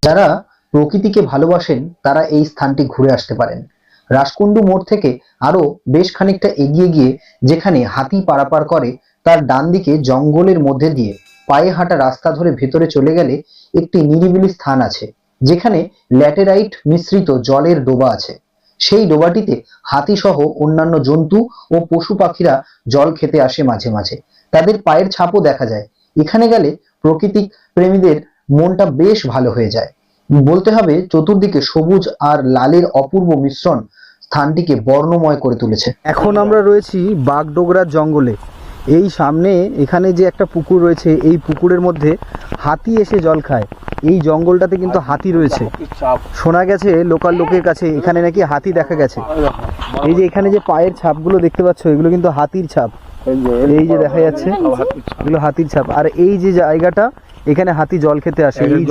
যারা প্রকৃতিকে ভালোবাসেন তারা এই স্থানটি ঘুরে আসতে পারেন। রাসকুন্ডু মোড় থেকে আরো বেশ খানিকটা এগিয়ে গিয়ে যেখানে হাতি পারাপার করে তার ডান দিকে জঙ্গলের মধ্যে দিয়ে পায়ে হাঁটা রাস্তা ধরে ভেতরে চলে গেলে একটি নিরিবিলি স্থান আছে, যেখানে ল্যাটেরাইট মিশ্রিত জলের ডোবা আছে। সেই ডোবাটিতে হাতি সহ অন্যান্য জন্তু ও পশু পাখিরা জল খেতে আসে মাঝে মাঝে। তাদের পায়ের ছাপও দেখা যায়। এখানে গেলে প্রকৃতি প্রেমীদের মনটা বেশ ভালো হয়ে যায়। বলতে হবে চতুর্দিকে সবুজ আর লালের অপূর্ব মিশ্রণ স্থানটিকে বর্ণময় করে তুলেছে। এখন আমরা রয়েছি বাগডোগরার জঙ্গলে। এই সামনে এখানে যে একটা পুকুর রয়েছে, এই পুকুরের মধ্যে হাতি এসে জল খায়। এই জঙ্গলটাতে কিন্তু হাতি রয়েছে। শোনা গেছে লোকাল লোকের কাছে এখানে নাকি হাতি দেখা গেছে। এই যে এখানে যে পায়ের ছাপগুলো দেখতে পাচ্ছ, এগুলো কিন্তু হাতির ছাপ। এই যে দেখা যাচ্ছে, এগুলো হাতির ছাপ। আর এই যে জায়গাটা, এখানে হাতি জল খেতে আসে। এই